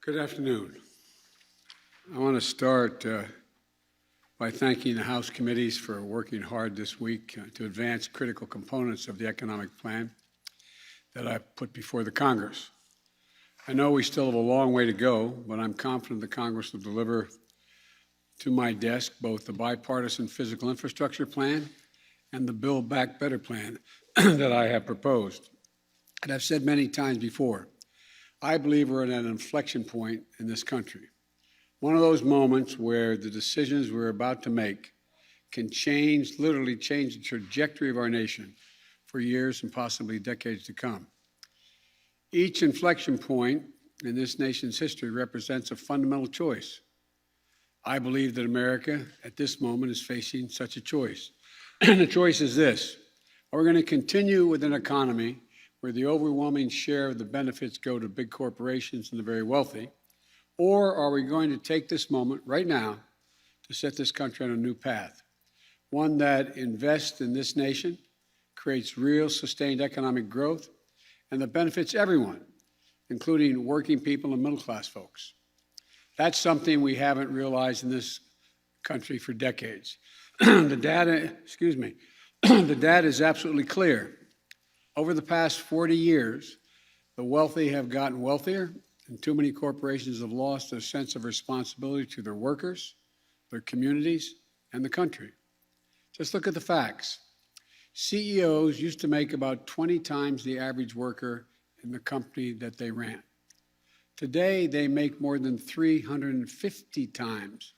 Good afternoon. I want to start by thanking the House committees for working hard this week to advance critical components of the economic plan that I've put before the Congress. I know we still have a long way to go, but I'm confident the Congress will deliver to my desk both the bipartisan physical infrastructure plan and the Build Back Better plan that I have proposed. And I've said many times before, I believe we're at an inflection point in this country. One of those moments where the decisions we're about to make can literally change the trajectory of our nation for years and possibly decades to come. Each inflection point in this nation's history represents a fundamental choice. I believe that America at this moment is facing such a choice. And the choice is this: are we going to continue with an economy where the overwhelming share of the benefits go to big corporations and the very wealthy? Or are we going to take this moment right now to set this country on a new path, one that invests in this nation, creates real sustained economic growth, and that benefits everyone, including working people and middle-class folks? That's something we haven't realized in this country for decades. The data is absolutely clear. Over the past 40 years, the wealthy have gotten wealthier, and too many corporations have lost their sense of responsibility to their workers, their communities, and the country. Just look at the facts. CEOs used to make about 20 times the average worker in the company that they ran. Today, they make more than 350 times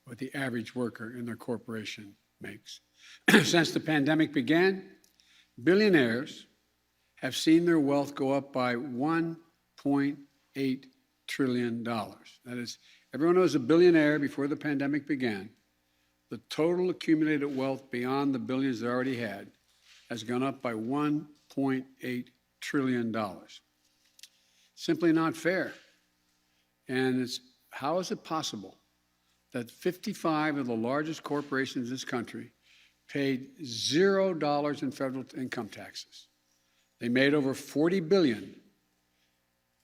what the average worker in their corporation makes. Since the pandemic began, billionaires have seen their wealth go up by $1.8 trillion. That is, everyone was a billionaire before the pandemic began. The total accumulated wealth beyond the billions they already had has gone up by $1.8 trillion. Simply not fair. And how is it possible that 55 of the largest corporations in this country paid $0 in federal income taxes? They made over $40 billion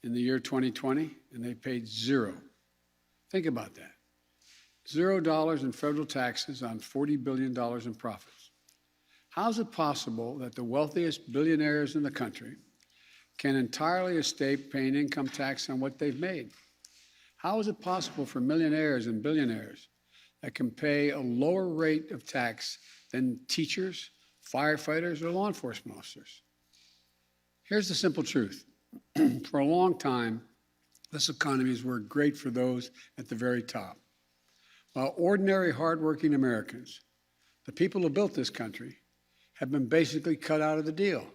in the year 2020, and they paid zero. Think about that. $0 in federal taxes on $40 billion in profits. How is it possible that the wealthiest billionaires in the country can entirely escape paying income tax on what they've made? How is it possible for millionaires and billionaires that can pay a lower rate of tax than teachers, firefighters, or law enforcement officers? Here's the simple truth. For a long time, this economy has worked great for those at the very top, while ordinary, hardworking Americans, the people who built this country, have been basically cut out of the deal.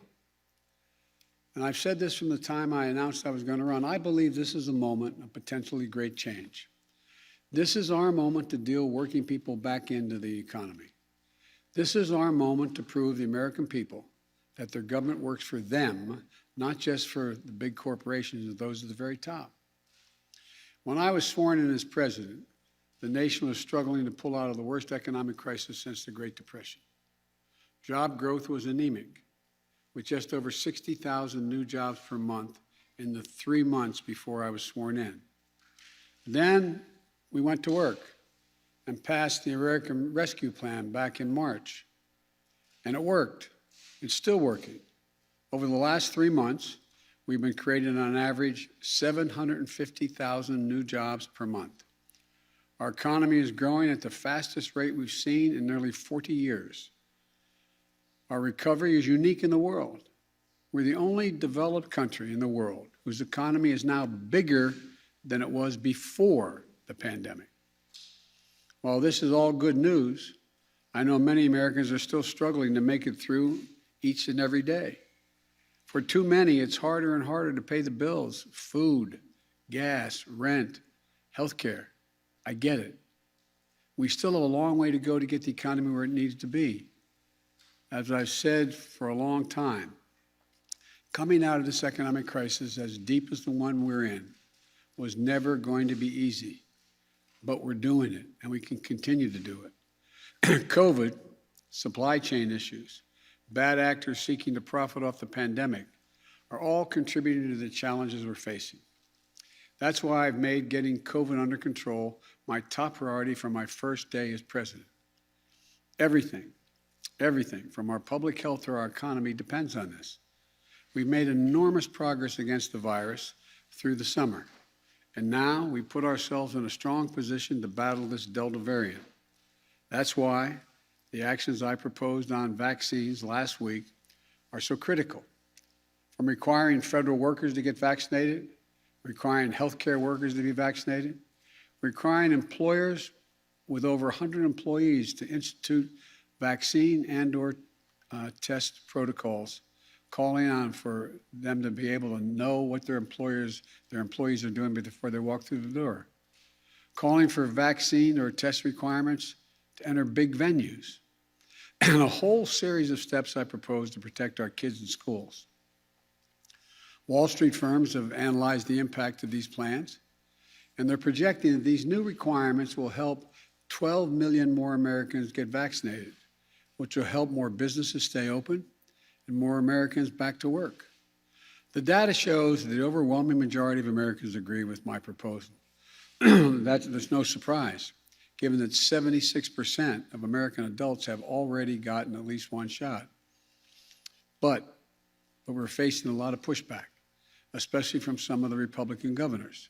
And I've said this from the time I announced I was going to run. I believe this is a moment of potentially great change. This is our moment to deal working people back into the economy. This is our moment to prove the American people that their government works for them, not just for the big corporations and those at the very top. When I was sworn in as president, the nation was struggling to pull out of the worst economic crisis since the Great Depression. Job growth was anemic, with just over 60,000 new jobs per month in the 3 months before I was sworn in. Then we went to work and passed the American Rescue Plan back in March. And it worked. It's still working. Over the last 3 months, we've been creating on average 750,000 new jobs per month. Our economy is growing at the fastest rate we've seen in nearly 40 years. Our recovery is unique in the world. We're the only developed country in the world whose economy is now bigger than it was before the pandemic. While this is all good news, I know many Americans are still struggling to make it through each and every day. For too many, it's harder and harder to pay the bills: food, gas, rent, healthcare. I get it. We still have a long way to go to get the economy where it needs to be. As I've said for a long time, coming out of this economic crisis as deep as the one we're in was never going to be easy, but we're doing it, and we can continue to do it. COVID, supply chain issues, bad actors seeking to profit off the pandemic are all contributing to the challenges we're facing. That's why I've made getting COVID under control my top priority from my first day as president. Everything from our public health to our economy depends on this. We've made enormous progress against the virus through the summer, and now we put ourselves in a strong position to battle this Delta variant. That's why the actions I proposed on vaccines last week are so critical. From requiring federal workers to get vaccinated, requiring healthcare workers to be vaccinated, requiring employers with over 100 employees to institute vaccine and/or test protocols, calling on for them to be able to know what their employees are doing before they walk through the door, calling for vaccine or test requirements to enter big venues, and a whole series of steps I propose to protect our kids in schools. Wall Street firms have analyzed the impact of these plans, and they're projecting that these new requirements will help 12 million more Americans get vaccinated, which will help more businesses stay open and more Americans back to work. The data shows that the overwhelming majority of Americans agree with my proposal. There's no surprise, given that 76% of American adults have already gotten at least one shot. But we're facing a lot of pushback, especially from some of the Republican governors.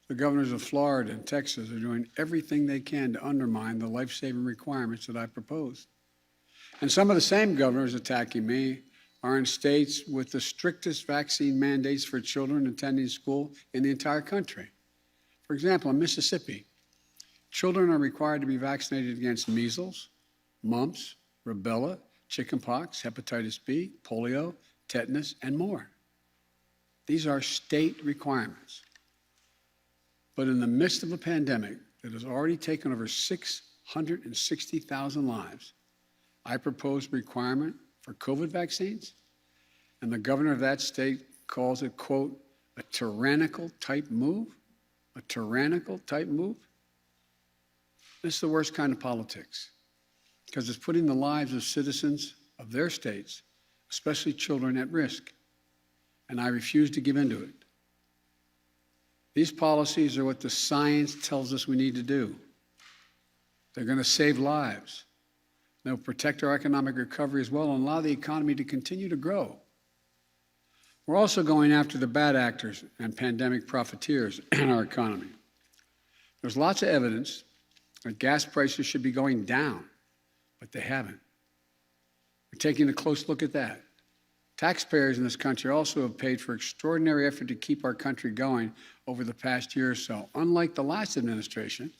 The governors of Florida and Texas are doing everything they can to undermine the life-saving requirements that I proposed. And some of the same governors attacking me are in states with the strictest vaccine mandates for children attending school in the entire country. For example, in Mississippi, children are required to be vaccinated against measles, mumps, rubella, chickenpox, hepatitis B, polio, tetanus, and more. These are state requirements. But in the midst of a pandemic that has already taken over 660,000 lives, I propose a requirement for COVID vaccines, and the governor of that state calls it, quote, a tyrannical type move? A tyrannical type move? This is the worst kind of politics, because it's putting the lives of citizens of their states, especially children, at risk, and I refuse to give in to it. These policies are what the science tells us we need to do. They're going to save lives. They'll protect our economic recovery as well and allow the economy to continue to grow. We're also going after the bad actors and pandemic profiteers in our economy. There's lots of evidence that gas prices should be going down, but they haven't. We're taking a close look at that. Taxpayers in this country also have paid for extraordinary effort to keep our country going over the past year or so. Unlike the last administration,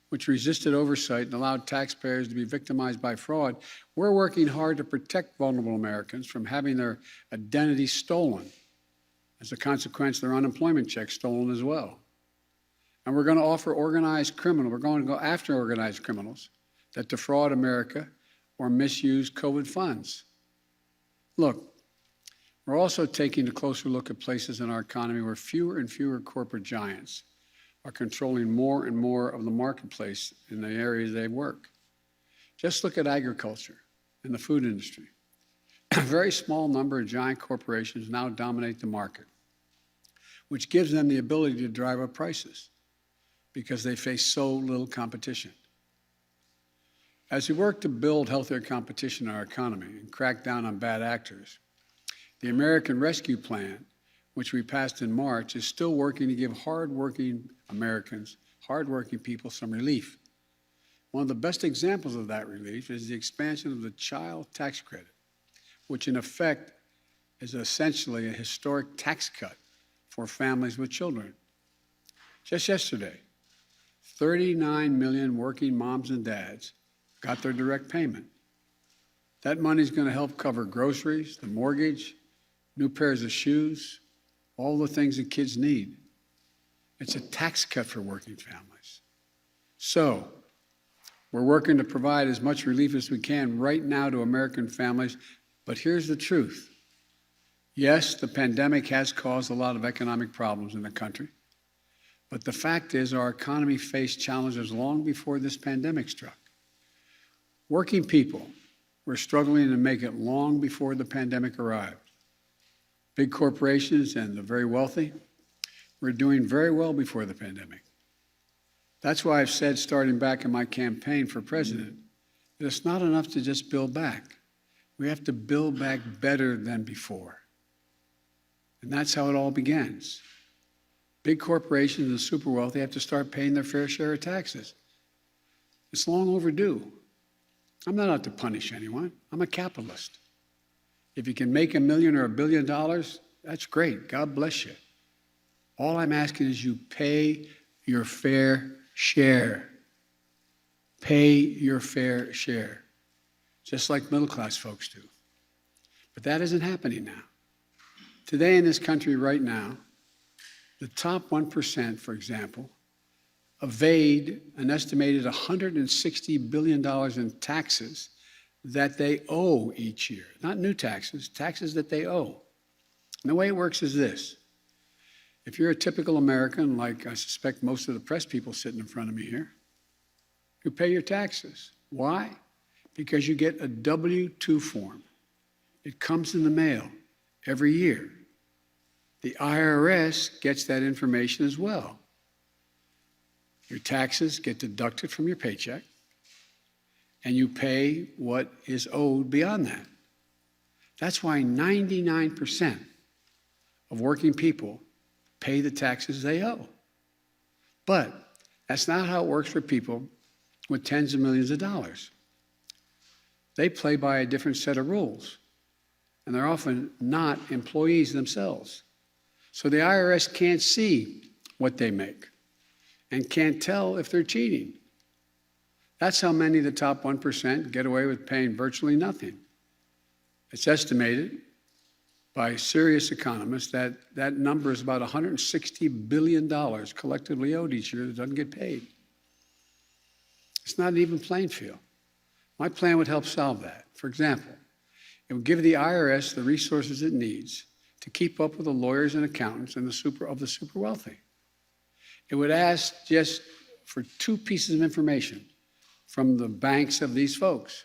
which resisted oversight and allowed taxpayers to be victimized by fraud, we're working hard to protect vulnerable Americans from having their identity stolen. As a consequence, their unemployment checks stolen as well. And we're going to offer organized criminals, we're going to go after organized criminals that defraud America or misuse COVID funds. Look, we're also taking a closer look at places in our economy where fewer and fewer corporate giants are controlling more and more of the marketplace in the areas they work. Just look at agriculture and the food industry. A very small number of giant corporations now dominate the market, which gives them the ability to drive up prices because they face so little competition. As we work to build healthier competition in our economy and crack down on bad actors, the American Rescue Plan, which we passed in March, is still working to give hardworking Americans, hardworking people, some relief. One of the best examples of that relief is the expansion of the child tax credit, which in effect is essentially a historic tax cut for families with children. Just yesterday, 39 million working moms and dads got their direct payment. That money is going to help cover groceries, the mortgage, new pairs of shoes, all the things that kids need. It's a tax cut for working families. So, we're working to provide as much relief as we can right now to American families, but here's the truth. Yes, the pandemic has caused a lot of economic problems in the country, but the fact is our economy faced challenges long before this pandemic struck. Working people were struggling to make it long before the pandemic arrived. Big corporations and the very wealthy were doing very well before the pandemic. That's why I've said, starting back in my campaign for president, that it's not enough to just build back. We have to build back better than before. And that's how it all begins. Big corporations and the super wealthy have to start paying their fair share of taxes. It's long overdue. I'm not out to punish anyone. I'm a capitalist. If you can make $1 million or $1 billion, that's great. God bless you. All I'm asking is you pay your fair share. Pay your fair share, just like middle-class folks do. But that isn't happening now. Today in this country right now, the top 1%, for example, evade an estimated $160 billion in taxes that they owe each year. Not new taxes, taxes that they owe. And the way it works is this. If you're a typical American, like I suspect most of the press people sitting in front of me here, you pay your taxes. Why? Because you get a W-2 form. It comes in the mail every year. The IRS gets that information as well. Your taxes get deducted from your paycheck, and you pay what is owed beyond that. That's why 99% of working people pay the taxes they owe. But that's not how it works for people with tens of millions of dollars. They play by a different set of rules, and they're often not employees themselves. So the IRS can't see what they make and can't tell if they're cheating. That's how many of the top 1% get away with paying virtually nothing. It's estimated by serious economists that that number is about $160 billion collectively owed each year that doesn't get paid. It's not an even playing field. My plan would help solve that. For example, it would give the IRS the resources it needs to keep up with the lawyers and accountants and the super wealthy. It would ask just for 2 pieces of information from the banks of these folks,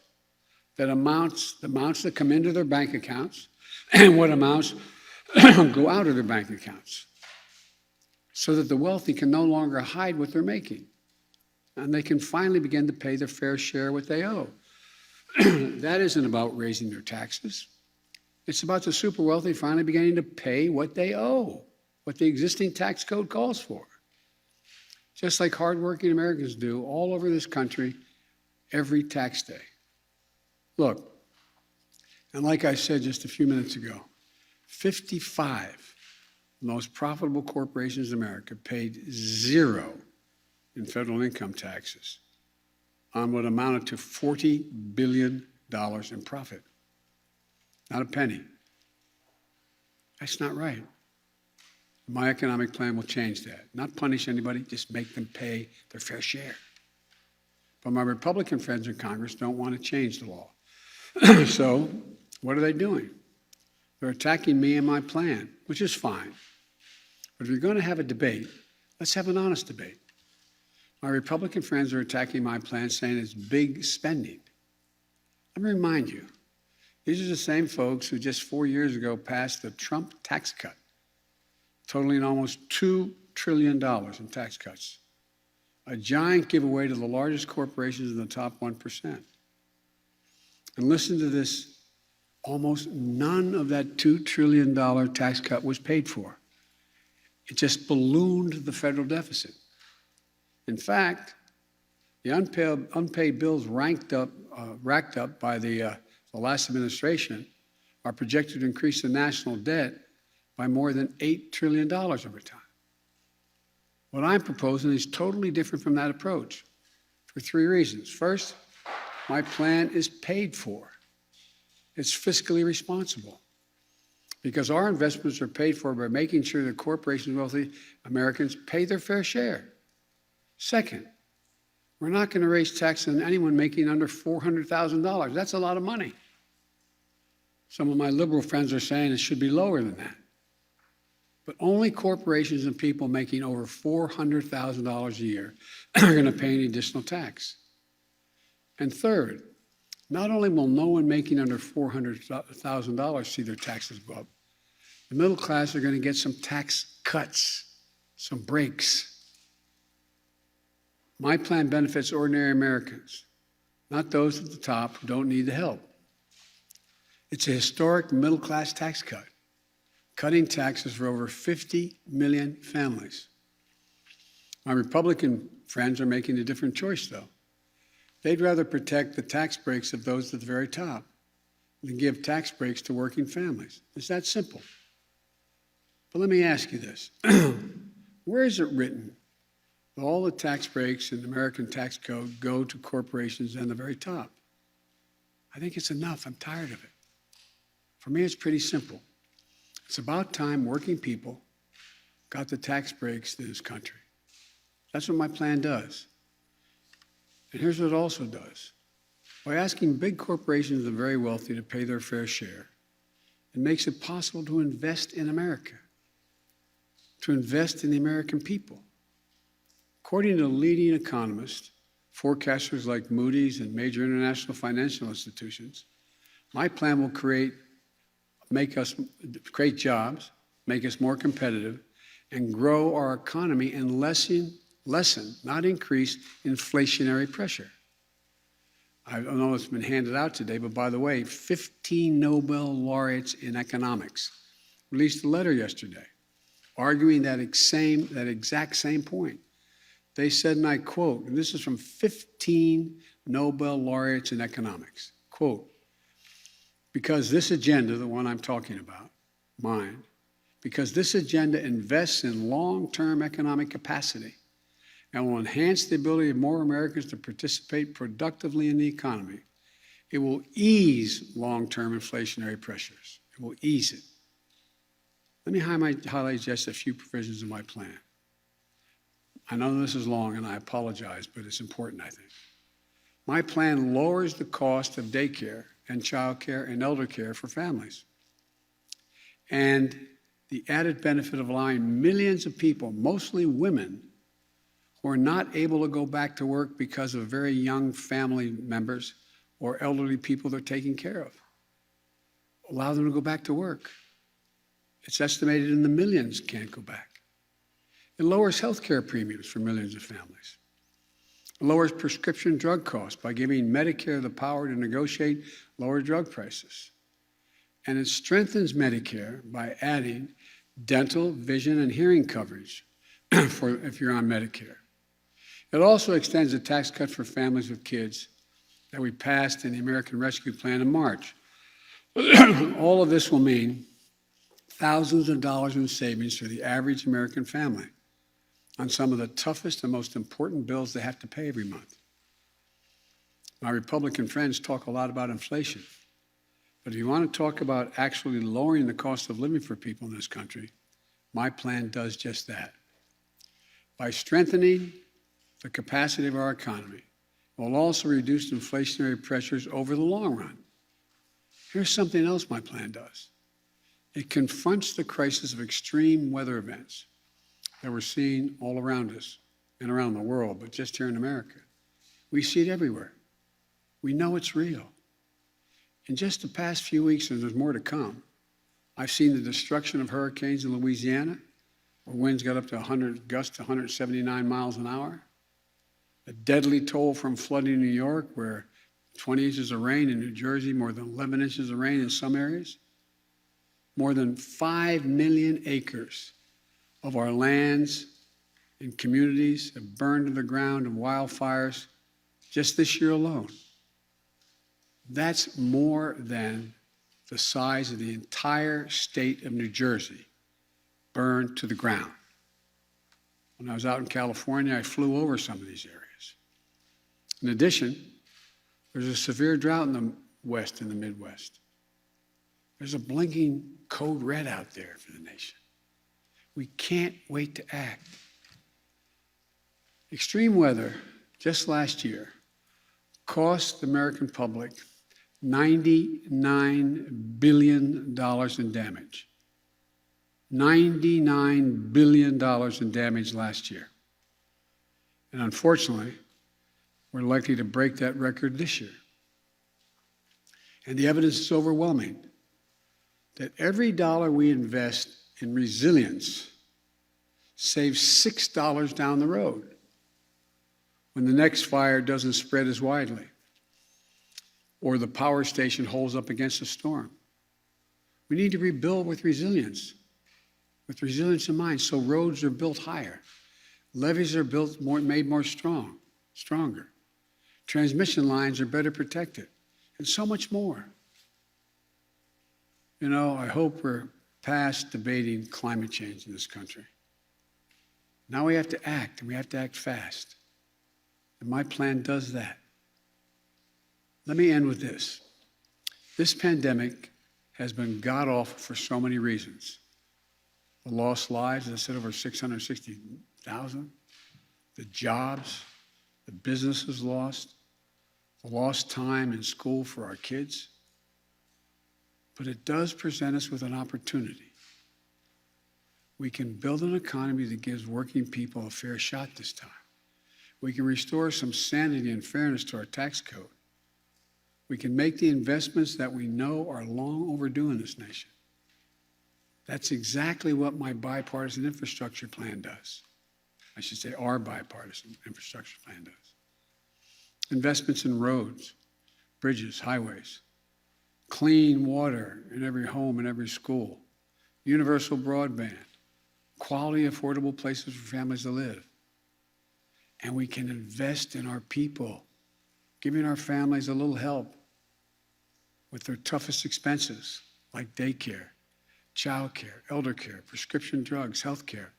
that the amounts that come into their bank accounts and what amounts go out of their bank accounts, so that the wealthy can no longer hide what they're making, and they can finally begin to pay their fair share of what they owe. That isn't about raising their taxes. It's about the super wealthy finally beginning to pay what they owe, what the existing tax code calls for. Just like hardworking Americans do all over this country every tax day. Look, and like I said just a few minutes ago, 55 most profitable corporations in America paid 0 in federal income taxes on what amounted to $40 billion in profit. Not a penny. That's not right. My economic plan will change that. Not punish anybody, just make them pay their fair share. But my Republican friends in Congress don't want to change the law. So what are they doing? They're attacking me and my plan, which is fine. But if you're going to have a debate, let's have an honest debate. My Republican friends are attacking my plan, saying it's big spending. Let me remind you, these are the same folks who just 4 years ago passed the Trump tax cut, totaling almost $2 trillion in tax cuts. A giant giveaway to the largest corporations in the top 1%. And listen to this, almost none of that $2 trillion tax cut was paid for. It just ballooned the federal deficit. In fact, the unpaid bills racked up by the last administration are projected to increase the national debt by more than $8 trillion over time. What I'm proposing is totally different from that approach for 3 reasons. First, my plan is paid for. It's fiscally responsible because our investments are paid for by making sure that corporations and wealthy Americans pay their fair share. Second, we're not going to raise taxes on anyone making under $400,000. That's a lot of money. Some of my liberal friends are saying it should be lower than that. But only corporations and people making over $400,000 a year are going to pay any additional tax. And third, not only will no one making under $400,000 see their taxes go up, the middle class are going to get some tax cuts. some brakes. My plan benefits ordinary Americans, not those at the top who don't need the help. It's a historic middle-class tax cut, cutting taxes for over 50 million families. My Republican friends are making a different choice, though. They'd rather protect the tax breaks of those at the very top than give tax breaks to working families. It's that simple. But let me ask you this. Where is it written that all the tax breaks in the American tax code go to corporations and the very top? I think it's enough. I'm tired of it. For me, it's pretty simple. It's about time working people got the tax breaks in this country. That's what my plan does. And here's what it also does. By asking big corporations and the very wealthy to pay their fair share, it makes it possible to invest in America, to invest in the American people. According to leading economists, forecasters like Moody's and major international financial institutions, my plan will create jobs, make us more competitive, and grow our economy and lessen, not increase, inflationary pressure. I don't know if it's been handed out today, but by the way, 15 Nobel laureates in economics released a letter yesterday arguing that exact same point. They said, and I quote, and this is from 15 Nobel laureates in economics, quote, because this agenda, the one I'm talking about, mine, because this agenda invests in long-term economic capacity and will enhance the ability of more Americans to participate productively in the economy, it will ease long-term inflationary pressures. It will ease it. Let me highlight just a few provisions of my plan. I know this is long, and I apologize, but it's important, I think. My plan lowers the cost of daycare and childcare and elder care for families. And the added benefit of allowing millions of people, mostly women, who are not able to go back to work because of very young family members or elderly people they're taking care of. Allow them to go back to work. It's estimated in the millions can't go back. It lowers health care premiums for millions of families. It lowers prescription drug costs by giving Medicare the power to negotiate lower drug prices. And it strengthens Medicare by adding dental, vision, and hearing coverage for if you're on Medicare. It also extends the tax cut for families with kids that we passed in the American Rescue Plan in March. All of this will mean thousands of dollars in savings for the average American family on some of the toughest and most important bills they have to pay every month. My Republican friends talk a lot about inflation, but if you want to talk about actually lowering the cost of living for people in this country, my plan does just that. By strengthening the capacity of our economy, it will also reduce inflationary pressures over the long run. Here's something else my plan does. It confronts the crisis of extreme weather events that we're seeing all around us and around the world, but just here in America. We see it everywhere. We know it's real. In just the past few weeks, and there's more to come, I've seen the destruction of hurricanes in Louisiana, where winds got up to gusts to 179 miles an hour. A deadly toll from flooding in New York, where 20 inches of rain in New Jersey, more than 11 inches of rain in some areas. More than 5 million acres of our lands and communities have burned to the ground in wildfires just this year alone. That's more than the size of the entire state of New Jersey burned to the ground. When I was out in California, I flew over some of these areas. In addition, there's a severe drought in the West and the Midwest. There's a blinking code red out there for the nation. We can't wait to act. Extreme weather, just last year, cost the American public $99 billion in damage. $99 billion in damage last year. And unfortunately, we're likely to break that record this year. And the evidence is overwhelming that every dollar we invest in resilience saves $6 down the road when the next fire doesn't spread as widely or the power station holds up against a storm. We need to rebuild with resilience in mind. So roads are built higher, levees are built made more stronger, transmission lines are better protected, and so much more. You know, I hope we're past debating climate change in this country. Now we have to act, and we have to act fast. And my plan does that. Let me end with this. This pandemic has been god-awful for so many reasons. The lost lives, as I said, over 660,000. The jobs, the businesses lost, the lost time in school for our kids. But it does present us with an opportunity. We can build an economy that gives working people a fair shot this time. We can restore some sanity and fairness to our tax code. We can make the investments that we know are long overdue in this nation. That's exactly what my bipartisan infrastructure plan does. I should say our bipartisan infrastructure plan does. Investments in roads, bridges, highways, clean water in every home and every school, universal broadband, quality, affordable places for families to live. And we can invest in our people, giving our families a little help with their toughest expenses, like daycare, childcare, elder care, prescription drugs, health care,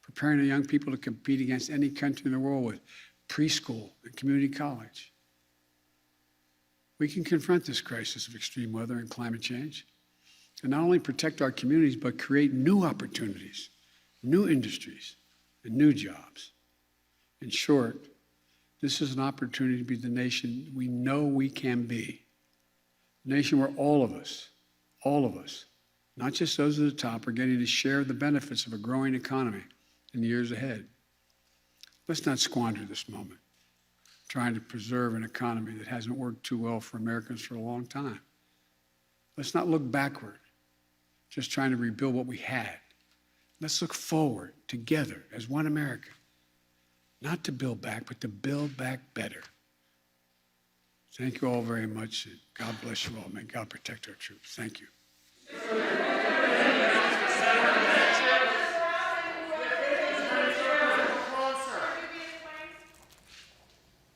preparing our young people to compete against any country in the world with preschool and community college. We can confront this crisis of extreme weather and climate change and not only protect our communities, but create new opportunities, new industries, and new jobs. In short, this is an opportunity to be the nation we know we can be. A nation where all of us, not just those at the top, are getting to share the benefits of a growing economy in the years ahead. Let's not squander this moment trying to preserve an economy that hasn't worked too well for Americans for a long time. Let's not look backward, just trying to rebuild what we had. Let's look forward together as one America, not to build back, but to build back better. Thank you all very much. God bless you all. May God protect our troops. Thank you.